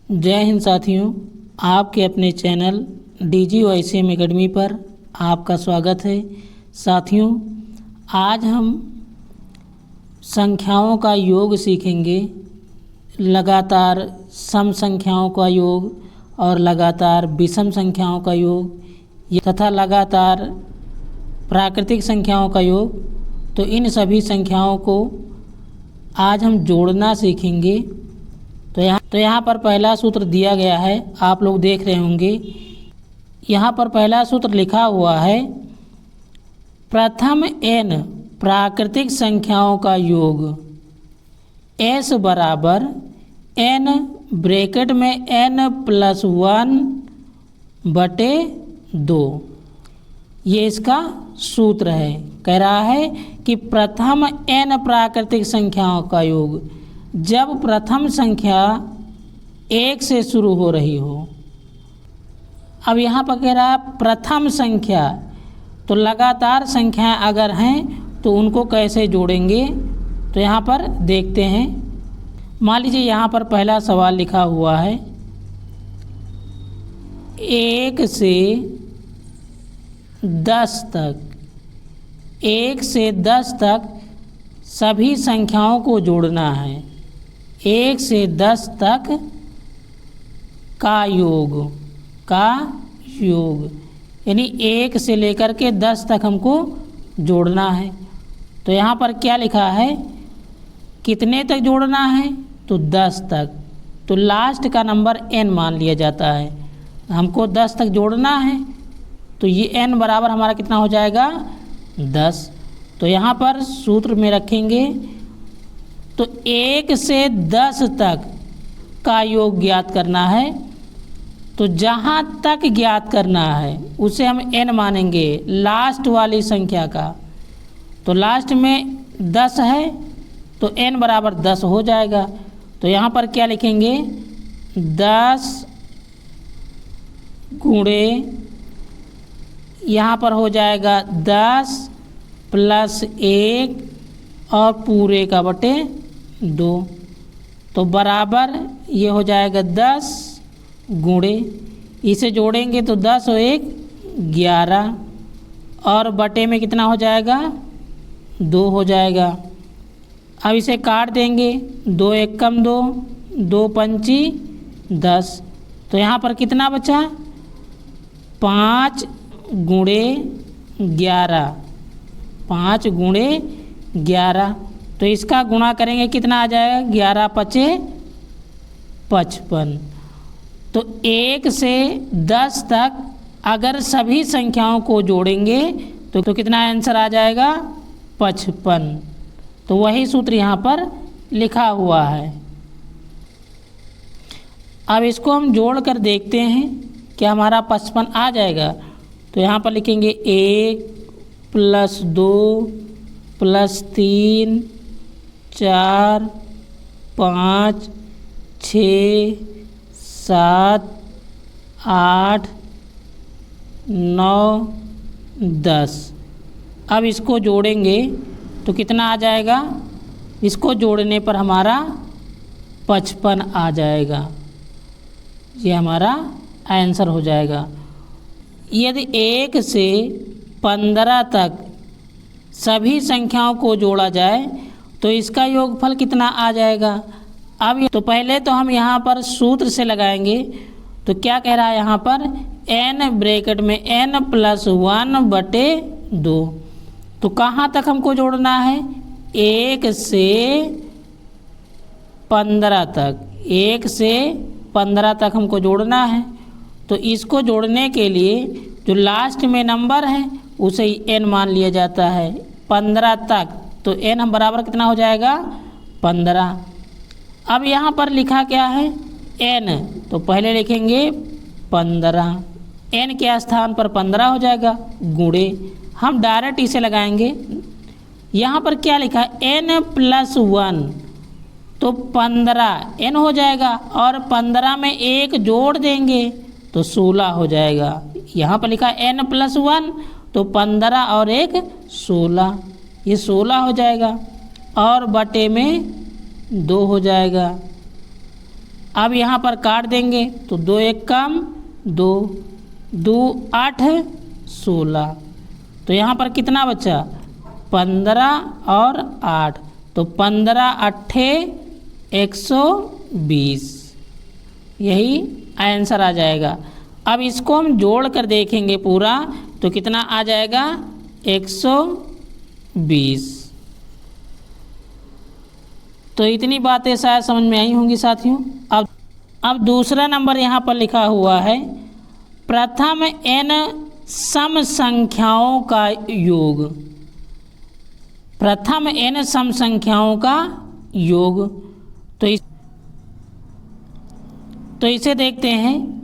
जय हिंद साथियों, आपके अपने चैनल DGOICM एकेडमी पर आपका स्वागत है। साथियों, आज हम संख्याओं का योग सीखेंगे। लगातार सम संख्याओं का योग और लगातार विषम संख्याओं का योग तथा लगातार प्राकृतिक संख्याओं का योग। तो इन सभी संख्याओं को आज हम जोड़ना सीखेंगे। तो यहाँ पर पहला सूत्र दिया गया है, आप लोग देख रहे होंगे। यहाँ पर पहला सूत्र लिखा हुआ है, प्रथम n प्राकृतिक संख्याओं का योग s बराबर n ब्रैकेट में n+1/2। ये इसका सूत्र है। कह रहा है कि प्रथम n प्राकृतिक संख्याओं का योग, जब प्रथम संख्या 1 से शुरू हो रही हो। अब यहाँ पर कह रहा है प्रथम संख्या, तो लगातार संख्याएं अगर हैं तो उनको कैसे जोड़ेंगे, तो यहाँ पर देखते हैं। मान लीजिए यहाँ पर पहला सवाल लिखा हुआ है, 1 से 10 तक, 1 से 10 तक सभी संख्याओं को जोड़ना है। 1 से 10 तक का योग यानी 1 से लेकर के 10 तक हमको जोड़ना है। तो यहाँ पर क्या लिखा है, कितने तक जोड़ना है, तो 10 तक। तो लास्ट का नंबर n मान लिया जाता है। हमको 10 तक जोड़ना है, तो ये n बराबर हमारा कितना हो जाएगा, 10। तो यहाँ पर सूत्र में रखेंगे, तो 1 से 10 तक का योग ज्ञात करना है। तो जहाँ तक ज्ञात करना है उसे हम n मानेंगे, लास्ट वाली संख्या का। तो लास्ट में 10 है, तो n बराबर 10 हो जाएगा। तो यहाँ पर क्या लिखेंगे, 10 गुणे, यहाँ पर हो जाएगा 10 + 1 और पूरे का बटे 2। तो बराबर ये हो जाएगा 10 गुणे, इसे जोड़ेंगे तो 10 और 1 11 और बटे में कितना हो जाएगा, 2 हो जाएगा। अब इसे काट देंगे, 2 1 कम 2, 2 पंची 10। तो यहाँ पर कितना बचा, 5 गुणे 11, 5 गुणे 11। तो इसका गुणा करेंगे, कितना आ जाएगा, 11 पचे 55। तो 1 से 10 तक अगर सभी संख्याओं को जोड़ेंगे तो कितना आंसर आ जाएगा, 55। तो वही सूत्र यहाँ पर लिखा हुआ है। अब इसको हम जोड़ कर देखते हैं कि हमारा 55 आ जाएगा। तो यहाँ पर लिखेंगे 1 + 2 + 3 4 5 6 7 8 9 10। अब इसको जोड़ेंगे तो कितना आ जाएगा, इसको जोड़ने पर हमारा 55 आ जाएगा। ये हमारा आंसर हो जाएगा। यदि 1 से 15 तक सभी संख्याओं को जोड़ा जाए तो इसका योगफल कितना आ जाएगा। अब तो पहले तो हम यहाँ पर सूत्र से लगाएंगे। तो क्या कह रहा है यहाँ पर, n ब्रैकेट में n+1/2। तो कहाँ तक हमको जोड़ना है, 1 से 15 तक, 1 से 15 तक हमको जोड़ना है। तो इसको जोड़ने के लिए जो लास्ट में नंबर है उसे n मान लिया जाता है, 15 तक। तो n हम बराबर कितना हो जाएगा, 15। अब यहाँ पर लिखा क्या है, n, तो पहले लिखेंगे 15, n के स्थान पर 15 हो जाएगा, गुणे हम डायरेक्ट इसे लगाएंगे। यहाँ पर क्या लिखा है, n+1, तो 15 n हो जाएगा और 15 में 1 जोड़ देंगे तो 16 हो जाएगा। यहाँ पर लिखा n+1, तो 15 और 1 16, ये 16 हो जाएगा और बटे में 2 हो जाएगा। अब यहाँ पर काट देंगे तो 2 एक कम 2, 2 8 16, तो यहाँ पर कितना बचा 15 और 8, तो 15 अट्ठे 120, यही आंसर आ जाएगा। अब इसको हम जोड़ कर देखेंगे पूरा तो कितना आ जाएगा 120। तो इतनी बातें शायद समझ में आई होंगी साथियों। अब दूसरा नंबर यहाँ पर लिखा हुआ है प्रथम n सम संख्याओं का योग। प्रथम n सम संख्याओं का योग, तो इसे देखते हैं।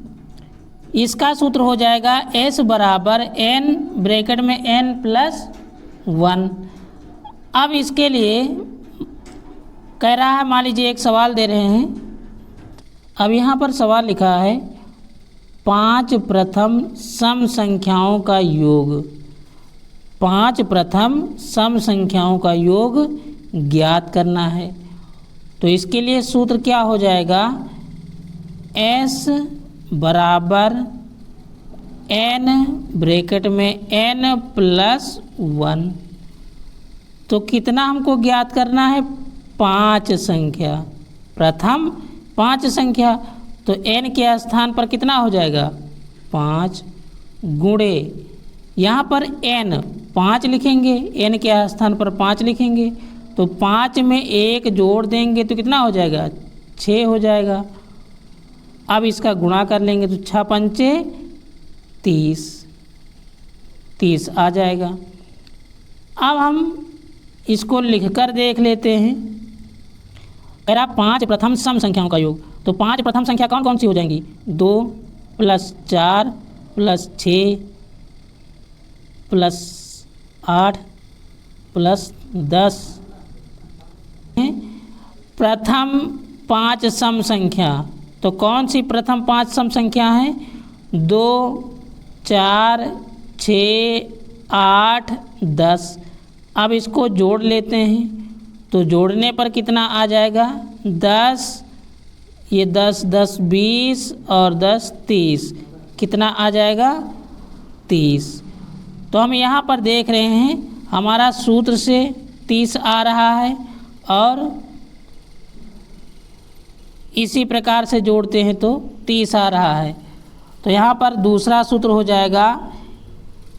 इसका सूत्र हो जाएगा s बराबर n ब्रैकेट में n प्लस 1। अब इसके लिए कह रहा है, मान लीजिए एक सवाल दे रहे हैं। अब यहाँ पर सवाल लिखा है 5 प्रथम सम संख्याओं का योग। 5 प्रथम सम संख्याओं का योग ज्ञात करना है। तो इसके लिए सूत्र क्या हो जाएगा s बराबर n ब्रैकेट में n प्लस 1। तो कितना हमको ज्ञात करना है 5 संख्या, प्रथम 5 संख्या। तो n के स्थान पर कितना हो जाएगा 5 गुणे यहाँ पर n 5 लिखेंगे, n के स्थान पर 5 लिखेंगे तो 5 में 1 जोड़ देंगे तो कितना हो जाएगा 6 हो जाएगा। अब इसका गुणा कर लेंगे तो 6 पंचे 30 आ जाएगा। अब हम इसको लिखकर देख लेते हैं। अगर 5 प्रथम सम संख्याओं का योग, तो 5 प्रथम संख्या कौन कौन सी हो जाएंगी 2 प्लस 4 प्लस 6 प्लस 8 प्लस 10। प्रथम 5 सम संख्या, तो कौन सी प्रथम 5 सम संख्या है 2 4 6 8 10। अब इसको जोड़ लेते हैं तो जोड़ने पर कितना आ जाएगा 10, ये 10 10 20 और 10 30, कितना आ जाएगा 30। तो हम यहाँ पर देख रहे हैं हमारा सूत्र से 30 आ रहा है और इसी प्रकार से जोड़ते हैं तो 30 आ रहा है। तो यहाँ पर दूसरा सूत्र हो जाएगा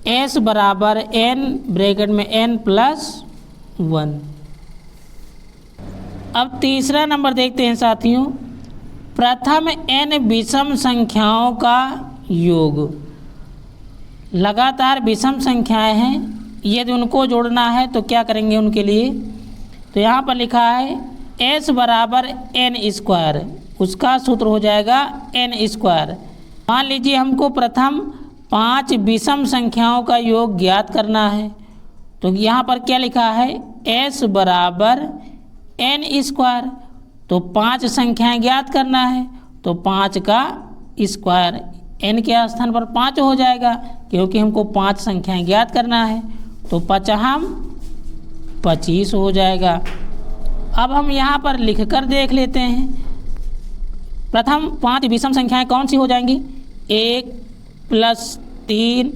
s बराबर n ब्रैकेट में n प्लस 1। अब तीसरा नंबर देखते हैं साथियों, प्रथम n विषम संख्याओं का योग। लगातार विषम संख्याएं हैं, यदि उनको जोड़ना है तो क्या करेंगे उनके लिए। तो यहाँ पर लिखा है s बराबर n स्क्वायर, उसका सूत्र हो जाएगा n स्क्वायर। मान लीजिए हमको प्रथम 5 विषम संख्याओं का योग ज्ञात करना है, तो यहाँ पर क्या लिखा है s बराबर n स्क्वायर। तो 5 संख्याएं ज्ञात करना है तो 5 का स्क्वायर, n के स्थान पर 5 हो जाएगा क्योंकि हमको 5 संख्याएं ज्ञात करना है। तो 5 25 हो जाएगा। अब हम यहाँ पर लिखकर देख लेते हैं। प्रथम 5 विषम संख्याएं कौन सी हो जाएंगी 1 प्लस 3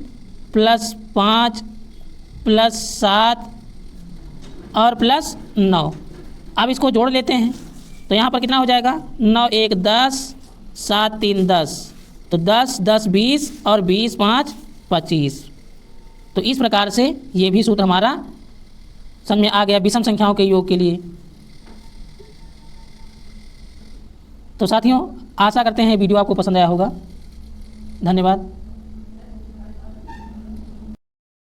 प्लस 5 प्लस 7 और प्लस 9। अब इसको जोड़ लेते हैं तो यहाँ पर कितना हो जाएगा 9 1 10 7 3 10, तो 10 10 20 और 20 5 25। तो इस प्रकार से ये भी सूत्र हमारा समझ में आ गया विषम संख्याओं के योग के लिए। तो साथियों आशा करते हैं वीडियो आपको पसंद आया होगा। धन्यवाद।